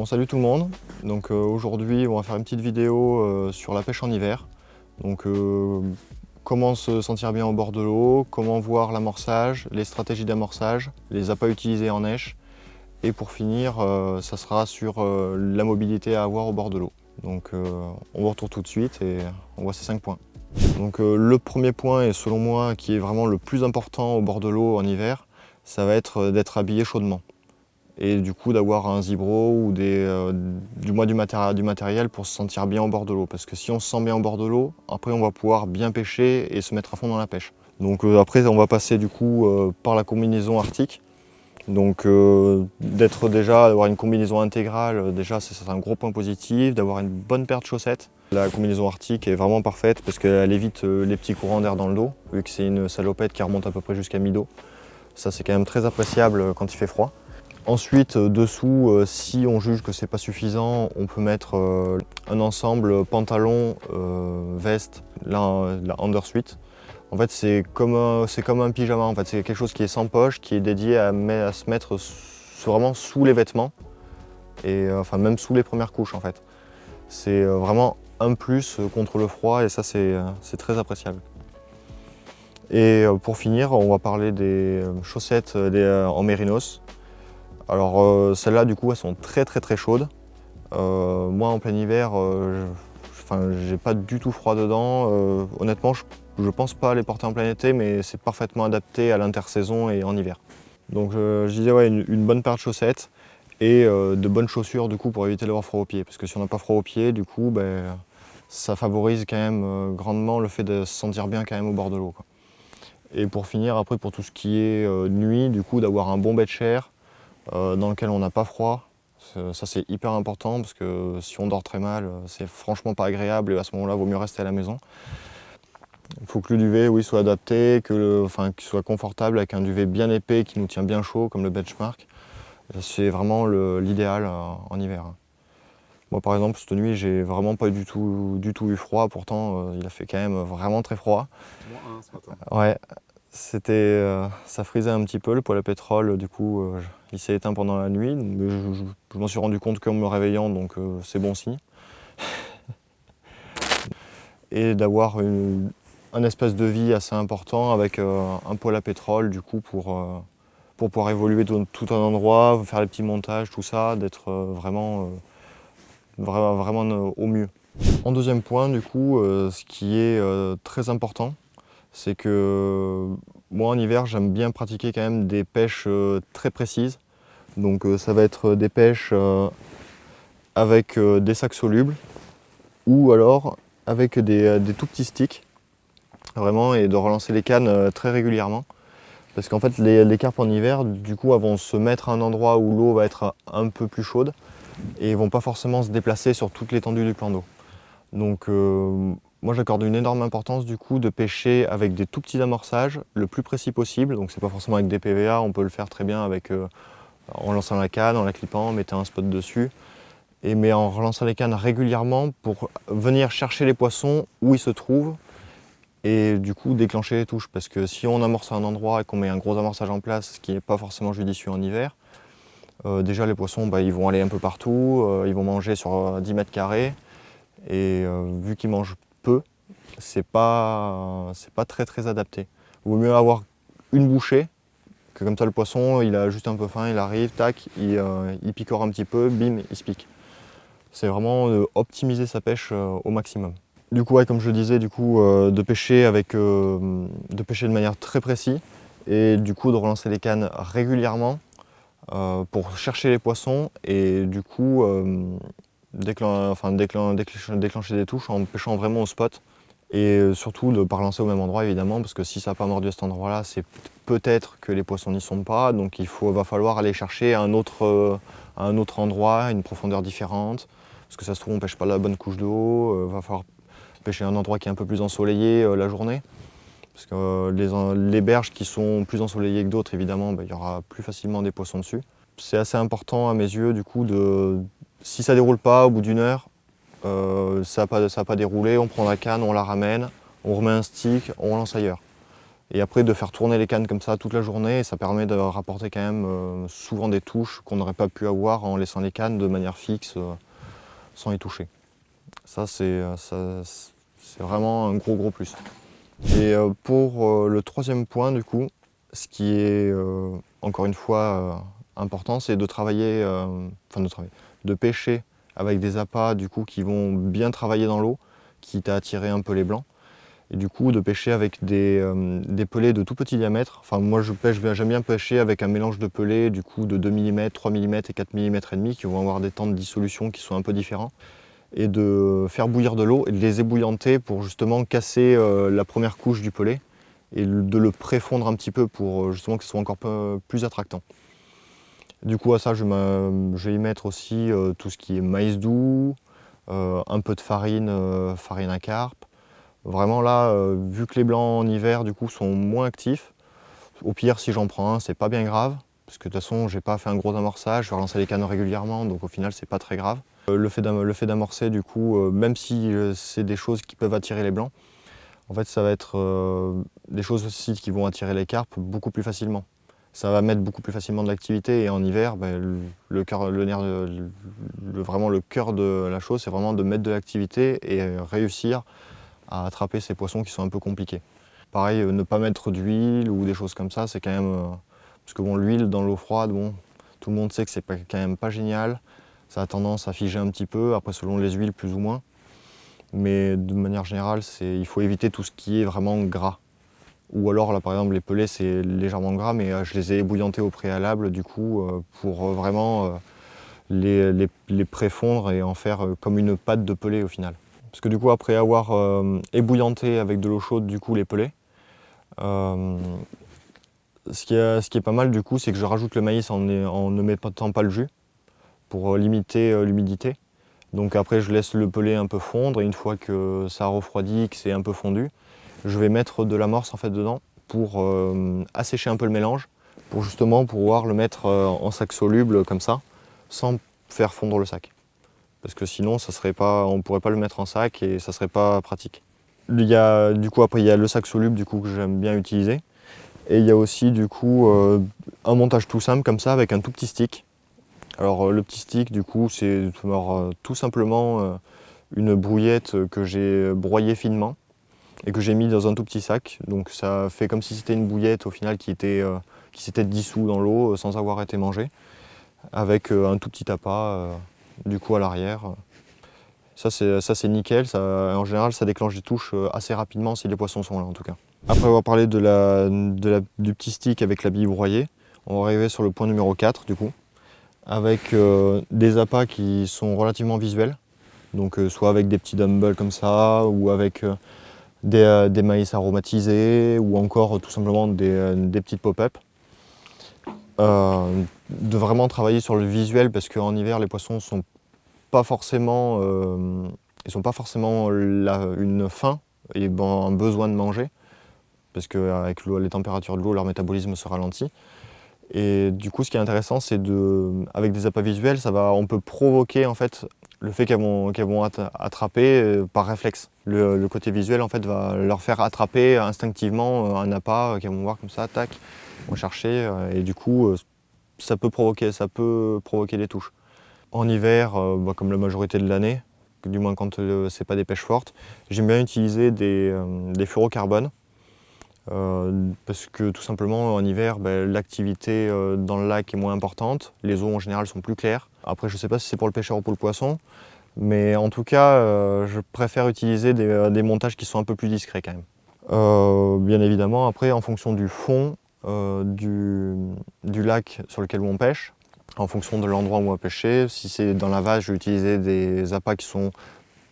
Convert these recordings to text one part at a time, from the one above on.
Bon, salut tout le monde. Donc aujourd'hui on va faire une petite vidéo sur la pêche en hiver. Donc comment se sentir bien au bord de l'eau, comment voir l'amorçage, les stratégies d'amorçage, les appâts utilisés en neige. Et pour finir, ça sera sur la mobilité à avoir au bord de l'eau. Donc on vous retrouve tout de suite et on voit ces 5 points. Donc le premier point, et selon moi qui est vraiment le plus important au bord de l'eau en hiver, ça va être d'être habillé chaudement. Et du coup d'avoir un zibro ou du matériel pour se sentir bien au bord de l'eau. Parce que si on se sent bien au bord de l'eau, après on va pouvoir bien pêcher et se mettre à fond dans la pêche. Donc après on va passer du coup par la combinaison arctique. Donc d'avoir une combinaison intégrale, déjà c'est un gros point positif, d'avoir une bonne paire de chaussettes. La combinaison arctique est vraiment parfaite parce qu'elle évite les petits courants d'air dans le dos, vu que c'est une salopette qui remonte à peu près jusqu'à mi-dos. Ça c'est quand même très appréciable quand il fait froid. Ensuite, dessous, si on juge que c'est pas suffisant, on peut mettre un ensemble pantalon, veste, la undersuite. En fait, c'est comme un pyjama. En fait, c'est quelque chose qui est sans poche, qui est dédié à se mettre vraiment sous les vêtements et enfin même sous les premières couches en fait. C'est vraiment un plus contre le froid et ça c'est très appréciable. Et pour finir, on va parler des chaussettes en mérinos. Alors celles-là du coup elles sont très chaudes. Moi en plein hiver, j'ai pas du tout froid dedans. Honnêtement je pense pas les porter en plein été, mais c'est parfaitement adapté à l'intersaison et en hiver. Donc je disais ouais, une bonne paire de chaussettes et de bonnes chaussures du coup pour éviter d'avoir froid aux pieds. Parce que si on n'a pas froid aux pieds, du coup ça favorise quand même grandement le fait de se sentir bien quand même au bord de l'eau. Et pour finir, après pour tout ce qui est nuit, du coup d'avoir un bon bettshare dans lequel on n'a pas froid. Ça c'est hyper important parce que si on dort très mal, c'est franchement pas agréable et à ce moment-là, il vaut mieux rester à la maison. Il faut que le duvet oui, soit adapté, qu'il soit confortable avec un duvet bien épais qui nous tient bien chaud comme le Benchmark. C'est vraiment l'idéal en hiver. Moi par exemple, cette nuit, j'ai vraiment pas du tout eu froid, pourtant il a fait quand même vraiment très froid. -1 ce matin. Ouais, ça frisait un petit peu, le poêle à pétrole, du coup il s'est éteint pendant la nuit, mais je m'en suis rendu compte qu'en me réveillant, donc c'est bon signe. Et d'avoir un espace de vie assez important avec un poêle à pétrole du coup pour pouvoir évoluer tout un endroit, faire les petits montages, tout ça, d'être vraiment au mieux. En deuxième point du coup, ce qui est très important, c'est que moi en hiver j'aime bien pratiquer quand même des pêches très précises. Donc ça va être des pêches avec des sacs solubles ou alors avec des tout petits sticks, vraiment, et de relancer les cannes très régulièrement. Parce qu'en fait les carpes en hiver du coup elles vont se mettre à un endroit où l'eau va être un peu plus chaude et ils vont pas forcément se déplacer sur toute l'étendue du plan d'eau. Donc moi j'accorde une énorme importance du coup de pêcher avec des tout petits amorçages le plus précis possible. Donc c'est pas forcément avec des PVA, on peut le faire très bien avec en lançant la canne, en la clippant, en mettant un spot dessus. Mais en relançant les cannes régulièrement pour venir chercher les poissons où ils se trouvent et du coup déclencher les touches. Parce que si on amorce à un endroit et qu'on met un gros amorçage en place, ce qui n'est pas forcément judicieux en hiver, déjà les poissons ils vont aller un peu partout, ils vont manger sur 10 mètres carrés. Et vu qu'ils mangent peu, c'est pas très adapté. Il vaut mieux avoir une bouchée, que comme ça le poisson il a juste un peu faim, il arrive, tac, il picore un petit peu, bim, il se pique. C'est vraiment optimiser sa pêche au maximum. Du coup, ouais, comme je disais, de pêcher de manière très précise et du coup de relancer les cannes régulièrement pour chercher les poissons et du coup déclencher des touches en pêchant vraiment au spot. Et surtout de ne pas relancer au même endroit évidemment, parce que si ça n'a pas mordu à cet endroit-là, c'est peut-être que les poissons n'y sont pas, donc va falloir aller chercher à un autre endroit, une profondeur différente, parce que ça se trouve on ne pêche pas la bonne couche d'eau, va falloir pêcher un endroit qui est un peu plus ensoleillé la journée, parce que les berges qui sont plus ensoleillées que d'autres évidemment, il y aura plus facilement des poissons dessus. C'est assez important à mes yeux du coup si ça ne déroule pas au bout d'une heure, ça n'a pas déroulé, on prend la canne, on la ramène, on remet un stick, on lance ailleurs. Et après de faire tourner les cannes comme ça toute la journée, ça permet de rapporter quand même souvent des touches qu'on n'aurait pas pu avoir en laissant les cannes de manière fixe sans y toucher. Ça c'est vraiment un gros plus. Et pour le troisième point du coup, ce qui est encore une fois important, c'est de travailler, de pêcher avec des appâts du coup qui vont bien travailler dans l'eau, quitte à attirer un peu les blancs. Et du coup de pêcher avec des pelets de tout petit diamètre. Enfin moi j'aime bien pêcher avec un mélange de pelets du coup de 2 mm, 3 mm et 4 mm et demi qui vont avoir des temps de dissolution qui sont un peu différents. Et de faire bouillir de l'eau et de les ébouillanter pour justement casser la première couche du pelet et de le préfondre un petit peu pour justement que ce soit encore plus attractant. Du coup à ça je vais y mettre aussi tout ce qui est maïs doux, un peu de farine, farine à carpe. Vraiment là, vu que les blancs en hiver du coup sont moins actifs, au pire si j'en prends un c'est pas bien grave, parce que de toute façon j'ai pas fait un gros amorçage, je vais relancer les cannes régulièrement donc au final c'est pas très grave. Le fait d'amorcer du coup, même si c'est des choses qui peuvent attirer les blancs, en fait ça va être des choses aussi qui vont attirer les carpes beaucoup plus facilement. Ça va mettre beaucoup plus facilement de l'activité et en hiver, vraiment le cœur de la chose c'est vraiment de mettre de l'activité et réussir à attraper ces poissons qui sont un peu compliqués. Pareil, ne pas mettre d'huile ou des choses comme ça, c'est quand même... parce que bon, l'huile dans l'eau froide, bon, tout le monde sait que c'est quand même pas génial. Ça a tendance à figer un petit peu, après selon les huiles plus ou moins. Mais de manière générale, il faut éviter tout ce qui est vraiment gras. Ou alors là par exemple les pelets c'est légèrement gras, mais je les ai ébouillantés au préalable du coup pour vraiment les préfondre et en faire comme une pâte de pellet au final. Parce que du coup après avoir ébouillanté avec de l'eau chaude du coup les pelets, ce qui est pas mal du coup c'est que je rajoute le maïs en ne mettant pas le jus pour limiter l'humidité. Donc après je laisse le pellet un peu fondre et une fois que ça a refroidi, que c'est un peu fondu, je vais mettre de l'amorce en fait dedans pour assécher un peu le mélange, pour justement pouvoir le mettre en sac soluble comme ça, sans faire fondre le sac. Parce que sinon on ne pourrait pas le mettre en sac et ça serait pas pratique. Du coup après il y a le sac soluble du coup que j'aime bien utiliser. Et il y a aussi du coup un montage tout simple comme ça avec un tout petit stick. Alors le petit stick du coup c'est tout simplement une brouillette que j'ai broyée finement et que j'ai mis dans un tout petit sac. Donc ça fait comme si c'était une bouillette au final qui s'était dissous dans l'eau sans avoir été mangée, avec un tout petit appât du coup à l'arrière. Ça c'est nickel, en général ça déclenche des touches assez rapidement si les poissons sont là en tout cas. Après avoir parlé du petit stick avec la bille broyée, on va arriver sur le point numéro 4 du coup, avec des appâts qui sont relativement visuels, donc soit avec des petits dumbbells comme ça, ou avec des maïs aromatisés, ou encore tout simplement des petites pop-up. De vraiment travailler sur le visuel parce qu'en hiver les poissons sont pas forcément, une faim et un besoin de manger, parce qu'avec les températures de l'eau, leur métabolisme se ralentit. Et du coup, ce qui est intéressant, c'est avec des appâts visuels, on peut provoquer en fait le fait qu'elles vont attraper par réflexe. Le côté visuel en fait va leur faire attraper instinctivement un appât qu'elles vont voir comme ça, tac, vont chercher et du coup, ça peut provoquer des touches. En hiver, comme la majorité de l'année, du moins quand c'est pas des pêches fortes, j'aime bien utiliser des fluorocarbones. Parce que tout simplement en hiver l'activité dans le lac est moins importante, les eaux en général sont plus claires. Après je ne sais pas si c'est pour le pêcheur ou pour le poisson, mais en tout cas je préfère utiliser des montages qui sont un peu plus discrets quand même. Bien évidemment après en fonction du fond du lac sur lequel on pêche, en fonction de l'endroit où on va pêcher, si c'est dans la vase je vais utiliser des appâts qui sont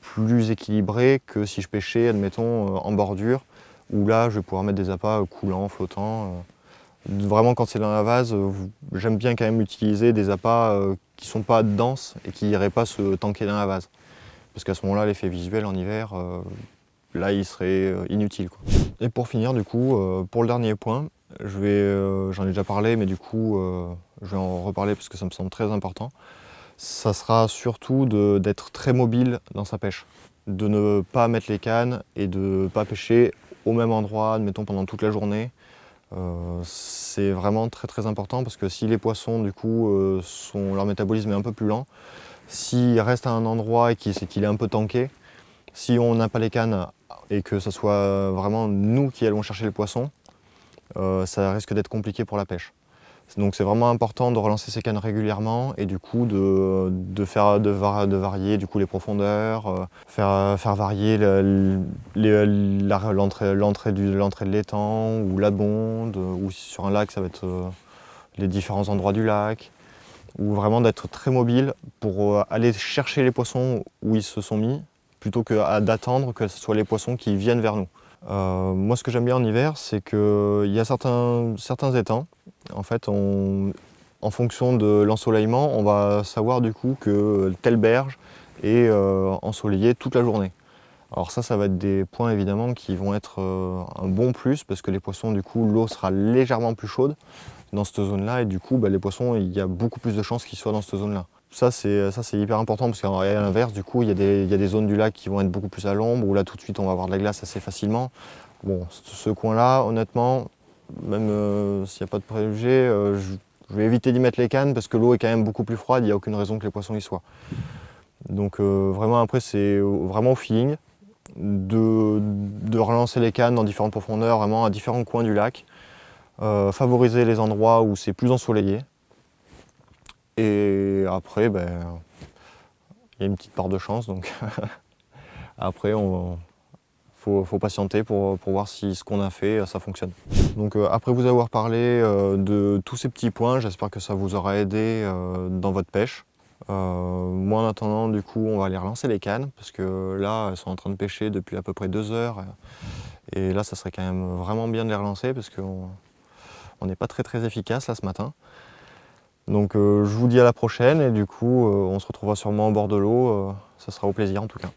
plus équilibrés que si je pêchais admettons en bordure, où là je vais pouvoir mettre des appâts coulants, flottants. Vraiment quand c'est dans la vase, j'aime bien quand même utiliser des appâts qui ne sont pas denses et qui n'iraient pas se tanker dans la vase. Parce qu'à ce moment-là, l'effet visuel en hiver, là il serait inutile, quoi. Et pour finir du coup, pour le dernier point, j'en ai déjà parlé mais du coup je vais en reparler parce que ça me semble très important. Ça sera surtout d'être très mobile dans sa pêche. De ne pas mettre les cannes et de ne pas pêcher au même endroit, admettons pendant toute la journée. C'est vraiment très très important parce que si les poissons du coup leur métabolisme est un peu plus lent, s'ils restent à un endroit et qu'il est un peu tanké, si on n'a pas les cannes et que ce soit vraiment nous qui allons chercher le poisson, ça risque d'être compliqué pour la pêche. Donc c'est vraiment important de relancer ces cannes régulièrement et du coup de varier du coup les profondeurs, faire varier l'entrée de l'étang ou la bonde, ou sur un lac ça va être les différents endroits du lac, ou vraiment d'être très mobile pour aller chercher les poissons où ils se sont mis, plutôt que d'attendre que ce soit les poissons qui viennent vers nous. Moi ce que j'aime bien en hiver, c'est qu'il y a certains étangs. En fait, en fonction de l'ensoleillement, on va savoir du coup que telle berge est ensoleillée toute la journée. Alors ça va être des points évidemment qui vont être un bon plus parce que les poissons, du coup, l'eau sera légèrement plus chaude dans cette zone-là et du coup, les poissons, il y a beaucoup plus de chances qu'ils soient dans cette zone-là. Ça c'est hyper important parce qu'à l'inverse, du coup, il y a des zones du lac qui vont être beaucoup plus à l'ombre où là tout de suite on va avoir de la glace assez facilement. Bon, ce coin-là, honnêtement, même s'il n'y a pas de préjugés, je vais éviter d'y mettre les cannes parce que l'eau est quand même beaucoup plus froide, il n'y a aucune raison que les poissons y soient. Donc vraiment après c'est vraiment au feeling de relancer les cannes dans différentes profondeurs, vraiment à différents coins du lac, favoriser les endroits où c'est plus ensoleillé. Et après, il y a une petite part de chance, donc après faut patienter pour voir si ce qu'on a fait, ça fonctionne. Donc après vous avoir parlé de tous ces petits points, j'espère que ça vous aura aidé dans votre pêche. Moi en attendant, du coup, on va aller relancer les cannes, parce que là, elles sont en train de pêcher depuis à peu près 2 heures. Et là, ça serait quand même vraiment bien de les relancer, parce qu'on n'est pas très très efficace là ce matin. Donc je vous dis à la prochaine, et du coup, on se retrouvera sûrement au bord de l'eau, ça sera au plaisir en tout cas.